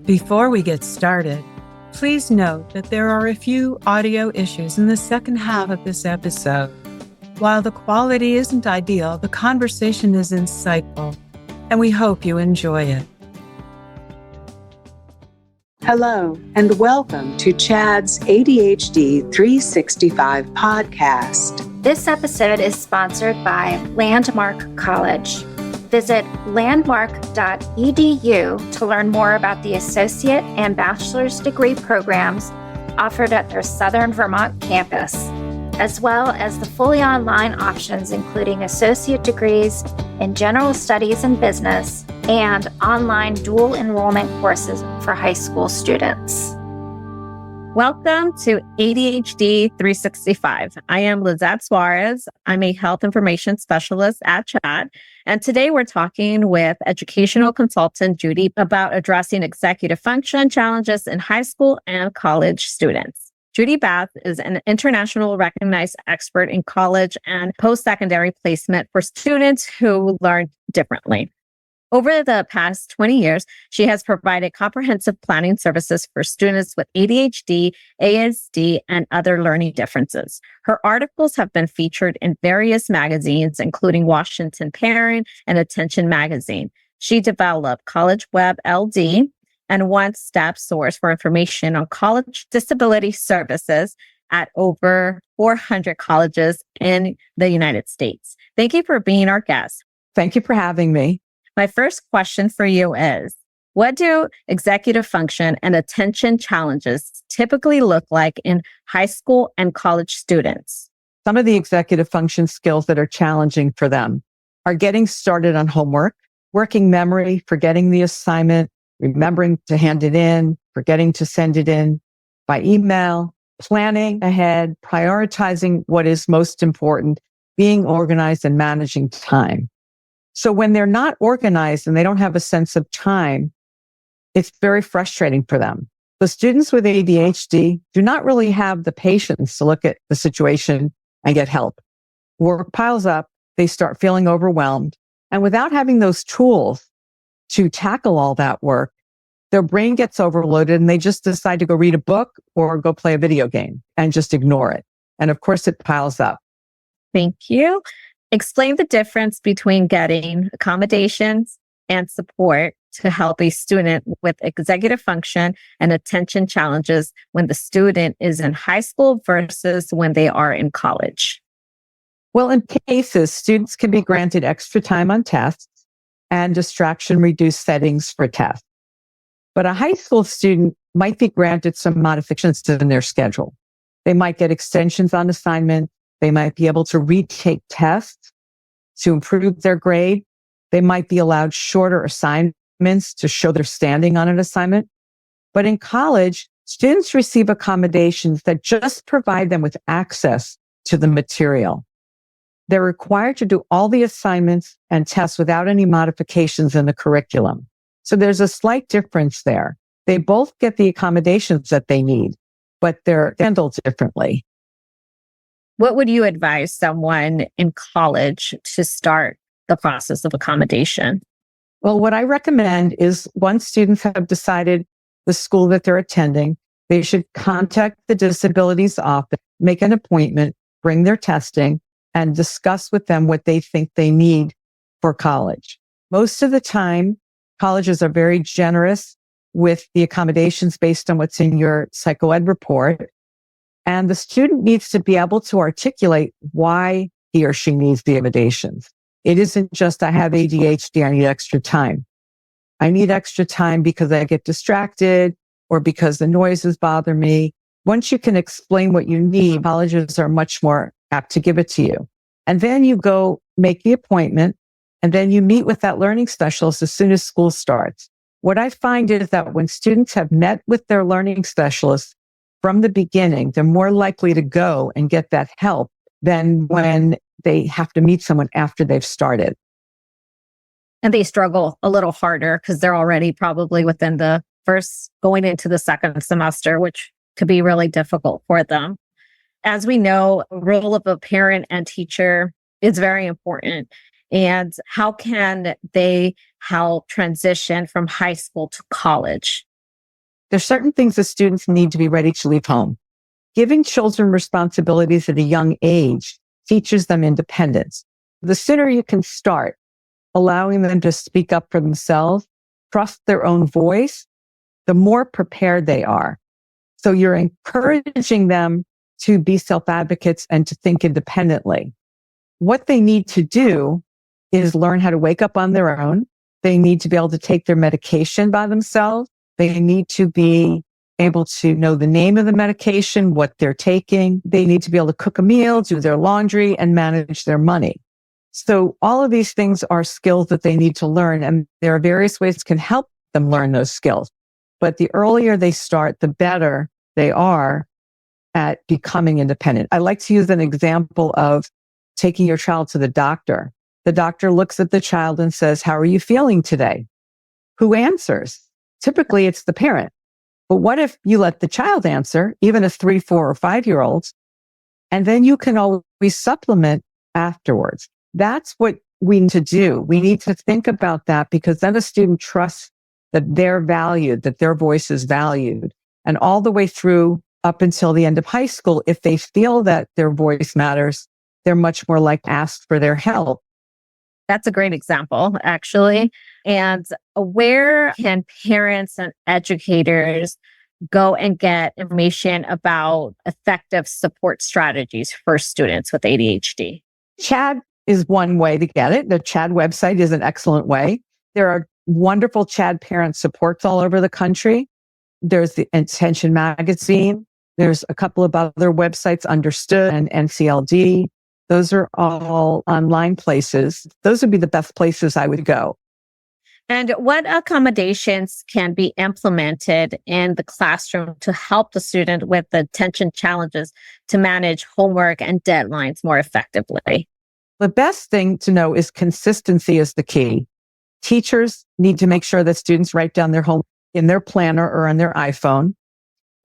Before we get started, please note that there are a few audio issues in the second half of this episode. While the quality isn't ideal, the conversation is insightful, and we hope you enjoy it. Hello, and welcome to Chad's ADHD 365 podcast. This episode is sponsored by Landmark College. Visit landmark.edu to learn more about the associate and bachelor's degree programs offered at their Southern Vermont campus, as well as the fully online options including associate degrees in general studies and business and online dual enrollment courses for high school students. Welcome to ADHD 365. I am Lizette Suarez. I'm a health information specialist at CHAT. And today we're talking with educational consultant Judy about addressing executive function challenges in high school and college students. Judy Bass is an international recognized expert in college and post-secondary placement for students who learn differently. Over the past 20 years, she has provided comprehensive planning services for students with ADHD, ASD, and other learning differences. Her articles have been featured in various magazines, including Washington Parent and Attention Magazine. She developed College Web LD and one-step source for information on college disability services at over 400 colleges in the United States. Thank you for being our guest. Thank you for having me. My first question for you is, what do executive function and attention challenges typically look like in high school and college students? Some of the executive function skills that are challenging for them are getting started on homework, working memory, forgetting the assignment, remembering to hand it in, forgetting to send it in by email, planning ahead, prioritizing what is most important, being organized and managing time. So when they're not organized and they don't have a sense of time, it's very frustrating for them. The students with ADHD do not really have the patience to look at the situation and get help. Work piles up, they start feeling overwhelmed. And without having those tools to tackle all that work, their brain gets overloaded and they just decide to go read a book or go play a video game and just ignore it. And of course, it piles up. Thank you. Explain the difference between getting accommodations and support to help a student with executive function and attention challenges when the student is in high school versus when they are in college. Well, in cases, students can be granted extra time on tests and distraction-reduced settings for tests. But a high school student might be granted some modifications in their schedule. They might get extensions on assignments. They might be able to retake tests to improve their grade. They might be allowed shorter assignments to show their standing on an assignment. But in college, students receive accommodations that just provide them with access to the material. They're required to do all the assignments and tests without any modifications in the curriculum. So there's a slight difference there. They both get the accommodations that they need, but they're handled differently. What would you advise someone in college to start the process of accommodation? Well, what I recommend is once students have decided the school that they're attending, they should contact the disabilities office, make an appointment, bring their testing, and discuss with them what they think they need for college. Most of the time, colleges are very generous with the accommodations based on what's in your psychoed report. And the student needs to be able to articulate why he or she needs the accommodations. It isn't just, I have ADHD, I need extra time. I need extra time because I get distracted or because the noises bother me. Once you can explain what you need, colleges are much more apt to give it to you. And then you go make the appointment and then you meet with that learning specialist as soon as school starts. What I find is that when students have met with their learning specialist from the beginning, they're more likely to go and get that help than when they have to meet someone after they've started. And they struggle a little harder because they're already probably within the first going into the second semester, which could be really difficult for them. As we know, the role of a parent and teacher is very important. And how can they help transition from high school to college? There's certain things that students need to be ready to leave home. Giving children responsibilities at a young age teaches them independence. The sooner you can start allowing them to speak up for themselves, trust their own voice, the more prepared they are. So you're encouraging them to be self-advocates and to think independently. What they need to do is learn how to wake up on their own. They need to be able to take their medication by themselves. They need to be able to know the name of the medication, what they're taking. They need to be able to cook a meal, do their laundry, and manage their money. So all of these things are skills that they need to learn, and there are various ways that can help them learn those skills. But the earlier they start, the better they are at becoming independent. I like to use an example of taking your child to the doctor. The doctor looks at the child and says, "How are you feeling today?" Who answers? Typically, it's the parent. But what if you let the child answer, even a 3, 4, or 5-year-old, and then you can always supplement afterwards? That's what we need to do. We need to think about that, because then a student trusts that they're valued, that their voice is valued. And all the way through up until the end of high school, if they feel that their voice matters, they're much more likely to ask for their help. That's a great example, actually. And where can parents and educators go and get information about effective support strategies for students with ADHD? CHAD is one way to get it. The CHAD website is an excellent way. There are wonderful CHAD parent supports all over the country. There's the Attention Magazine. There's a couple of other websites, Understood and NCLD. Those are all online places. Those would be the best places I would go. And what accommodations can be implemented in the classroom to help the student with the attention challenges to manage homework and deadlines more effectively? The best thing to know is consistency is the key. Teachers need to make sure that students write down their homework in their planner or on their iPhone.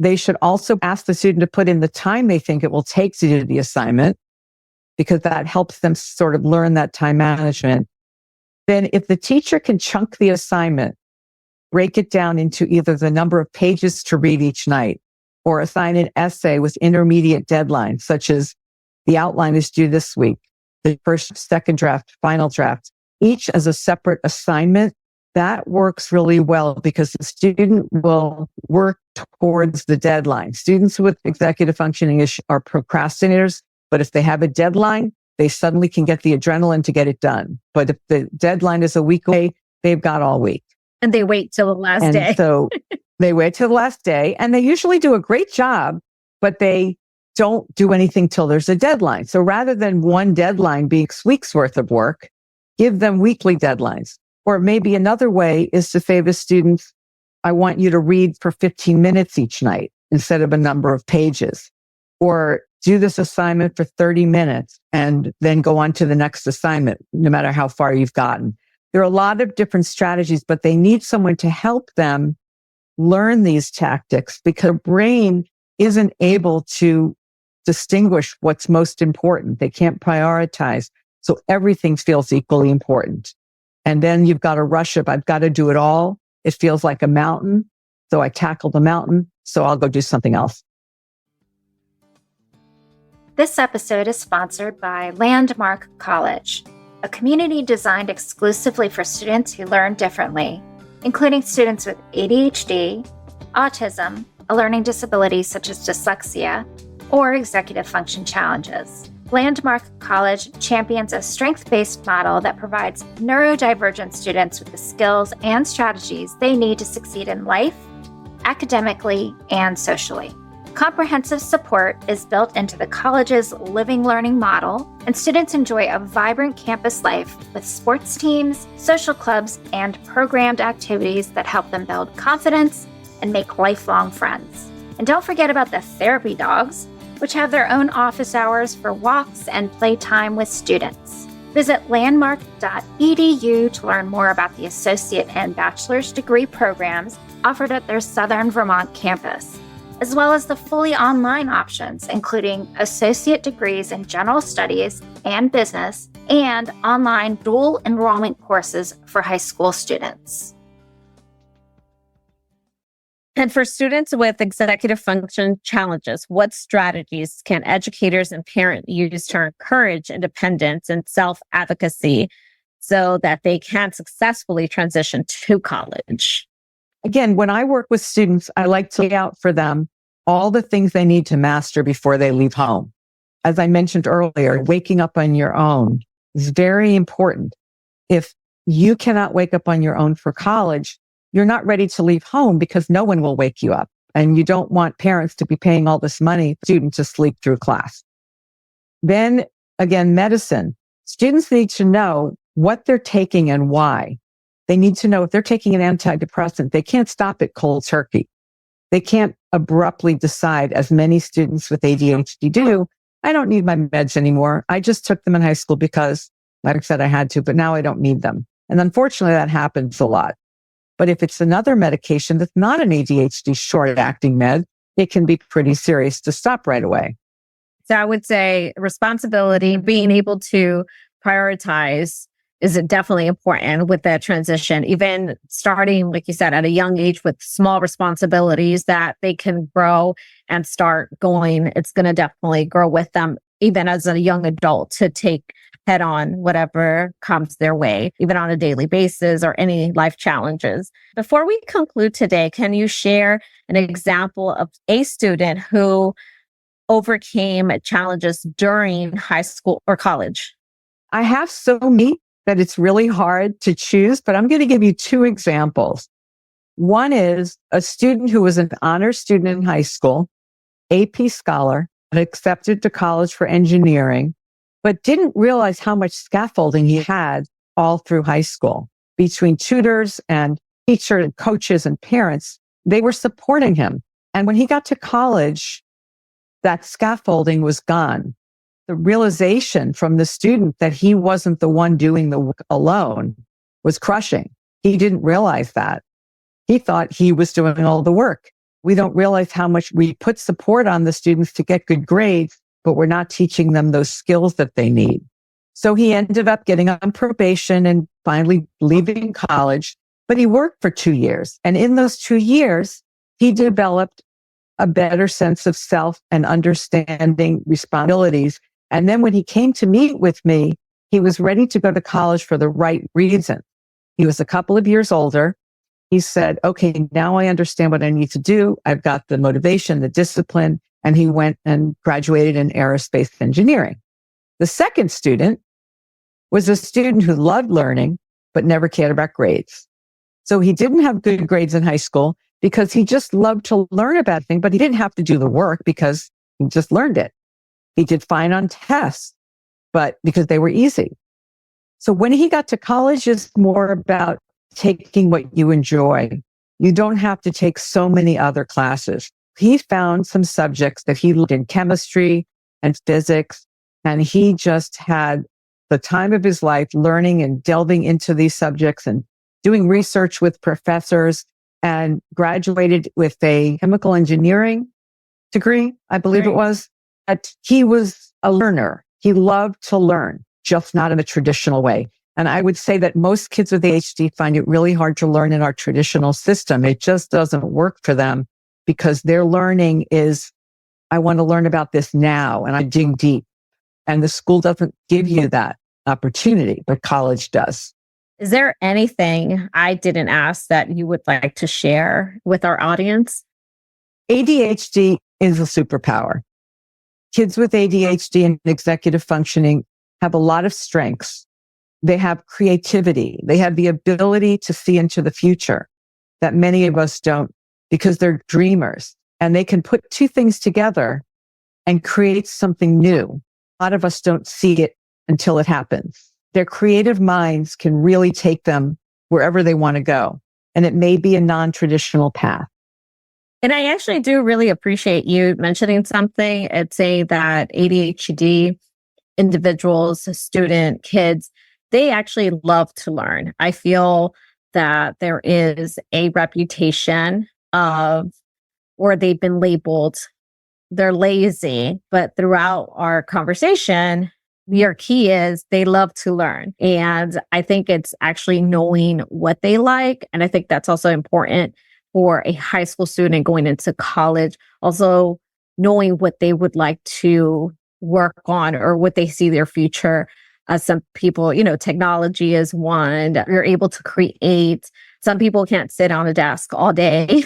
They should also ask the student to put in the time they think it will take to do the assignment, because that helps them sort of learn that time management. Then if the teacher can chunk the assignment, break it down into either the number of pages to read each night, or assign an essay with intermediate deadlines, such as the outline is due this week, the first, second draft, final draft, each as a separate assignment, that works really well, because the student will work towards the deadline. Students with executive functioning issues are procrastinators, but if they have a deadline, they suddenly can get the adrenaline to get it done. But if the deadline is a week away, they've got all week. And they wait till the last day. So they wait till the last day, and they usually do a great job, but they don't do anything till there's a deadline. So rather than one deadline being weeks worth of work, give them weekly deadlines. Or maybe another way is to say to students, I want you to read for 15 minutes each night instead of a number of pages. Or do this assignment for 30 minutes and then go on to the next assignment, no matter how far you've gotten. There are a lot of different strategies, but they need someone to help them learn these tactics, because the brain isn't able to distinguish what's most important. They can't prioritize. So everything feels equally important. And then you've got a rush of, I've got to do it all. It feels like a mountain. So I tackle the mountain. So I'll go do something else. This episode is sponsored by Landmark College, a community designed exclusively for students who learn differently, including students with ADHD, autism, a learning disability such as dyslexia, or executive function challenges. Landmark College champions a strength-based model that provides neurodivergent students with the skills and strategies they need to succeed in life, academically, and socially. Comprehensive support is built into the college's living learning model, and students enjoy a vibrant campus life with sports teams, social clubs, and programmed activities that help them build confidence and make lifelong friends. And don't forget about the therapy dogs, which have their own office hours for walks and playtime with students. Visit landmark.edu to learn more about the associate and bachelor's degree programs offered at their Southern Vermont campus, as well as the fully online options, including associate degrees in general studies and business, and online dual enrollment courses for high school students. And for students with executive function challenges, what strategies can educators and parents use to encourage independence and self-advocacy so that they can successfully transition to college? Again, when I work with students, I like to lay out for them all the things they need to master before they leave home. As I mentioned earlier, waking up on your own is very important. If you cannot wake up on your own for college, you're not ready to leave home because no one will wake you up. And you don't want parents to be paying all this money for students to sleep through class. Then again, medicine. Students need to know what they're taking and why. They need to know if they're taking an antidepressant, they can't stop it cold turkey. They can't abruptly decide, as many students with ADHD do, I don't need my meds anymore. I just took them in high school because, like I said, I had to, but now I don't need them. And unfortunately, that happens a lot. But if it's another medication that's not an ADHD short-acting med, it can be pretty serious to stop right away. So I would say responsibility, being able to prioritize is definitely important with that transition, even starting, like you said, at a young age with small responsibilities that they can grow and start going. It's going to definitely grow with them, even as a young adult, to take head on whatever comes their way, even on a daily basis or any life challenges. Before we conclude today, can you share an example of a student who overcame challenges during high school or college? I have so many that it's really hard to choose, but I'm going to give you two examples. One is a student who was an honor student in high school, AP scholar, and accepted to college for engineering, but didn't realize how much scaffolding he had all through high school. Between tutors and teachers and coaches and parents, they were supporting him. And when he got to college, that scaffolding was gone. The realization from the student that he wasn't the one doing the work alone was crushing. He didn't realize that. He thought he was doing all the work. We don't realize how much we put support on the students to get good grades, but we're not teaching them those skills that they need. So he ended up getting on probation and finally leaving college, but he worked for 2 years. And in those 2 years, he developed a better sense of self and understanding responsibilities. And then when he came to meet with me, he was ready to go to college for the right reason. He was a couple of years older. He said, okay, now I understand what I need to do. I've got the motivation, the discipline. And he went and graduated in aerospace engineering. The second student was a student who loved learning, but never cared about grades. So he didn't have good grades in high school because he just loved to learn about things, but he didn't have to do the work because he just learned it. He did fine on tests, but because they were easy. So when he got to college, it's more about taking what you enjoy. You don't have to take so many other classes. He found some subjects that he loved in chemistry and physics, and he just had the time of his life learning and delving into these subjects and doing research with professors, and graduated with a chemical engineering degree, I believe it was. But he was a learner. He loved to learn, just not in a traditional way. And I would say that most kids with ADHD find it really hard to learn in our traditional system. It just doesn't work for them because their learning is, I want to learn about this now and I dig deep. And the school doesn't give you that opportunity, but college does. Is there anything I didn't ask that you would like to share with our audience? ADHD is a superpower. Kids with ADHD and executive functioning have a lot of strengths. They have creativity. They have the ability to see into the future that many of us don't because they're dreamers and they can put two things together and create something new. A lot of us don't see it until it happens. Their creative minds can really take them wherever they want to go. And it may be a non-traditional path. And I actually do really appreciate you mentioning something. It's saying that ADHD individuals, student, kids, they actually love to learn. I feel that there is a reputation of, or they've been labeled, they're lazy. But throughout our conversation, your key is they love to learn. And I think it's actually knowing what they like. And I think that's also important for a high school student going into college, also knowing what they would like to work on or what they see their future. Some people, technology is one. You're able to create. Some people can't sit on a desk all day.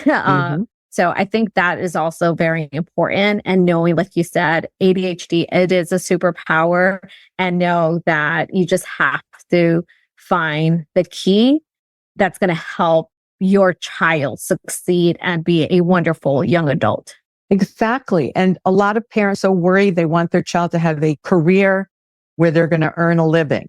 So I think that is also very important. And knowing, like you said, ADHD, it is a superpower, and know that you just have to find the key that's going to help your child succeed and be a wonderful young adult. Exactly. And a lot of parents are worried. They want their child to have a career where they're going to earn a living.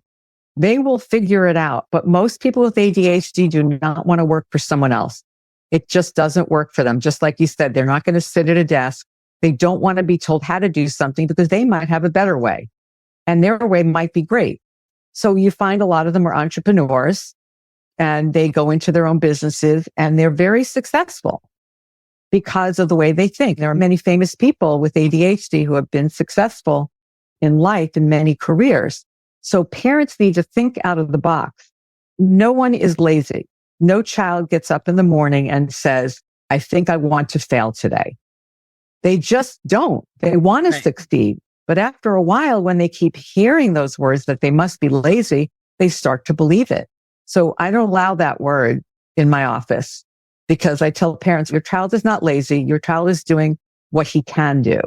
They will figure it out. But most people with ADHD do not want to work for someone else. It just doesn't work for them. Just like you said, they're not going to sit at a desk. They don't want to be told how to do something because they might have a better way, and their way might be great. So you find a lot of them are entrepreneurs, and they go into their own businesses, and they're very successful because of the way they think. There are many famous people with ADHD who have been successful in life in many careers. So parents need to think out of the box. No one is lazy. No child gets up in the morning and says, I think I want to fail today. They just don't. They want to succeed. But after a while, when they keep hearing those words that they must be lazy, they start to believe it. So I don't allow that word in my office, because I tell parents, your child is not lazy. Your child is doing what he can do.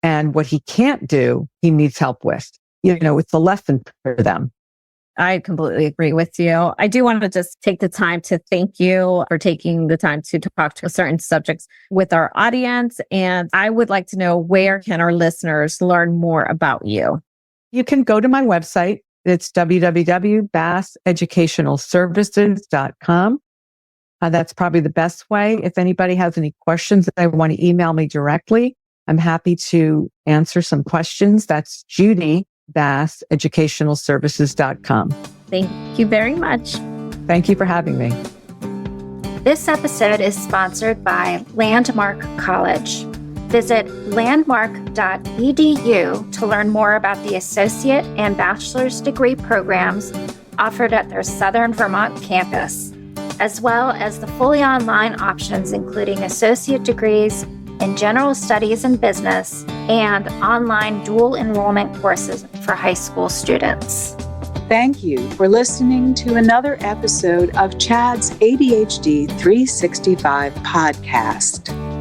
And what he can't do, he needs help with. It's a lesson for them. I completely agree with you. I do want to just take the time to thank you for taking the time to talk to certain subjects with our audience. And I would like to know, where can our listeners learn more about you? You can go to my website. It's www.basseducationalservices.com. That's probably the best way. If anybody has any questions that they want to email me directly, I'm happy to answer some questions. That's Judy Bass, educationalservices.com. Thank you very much. Thank you for having me. This episode is sponsored by Landmark College. Visit landmark.edu to learn more about the associate and bachelor's degree programs offered at their Southern Vermont campus, as well as the fully online options including associate degrees in general studies and business and online dual enrollment courses for high school students. Thank you for listening to another episode of Chad's ADHD 365 podcast.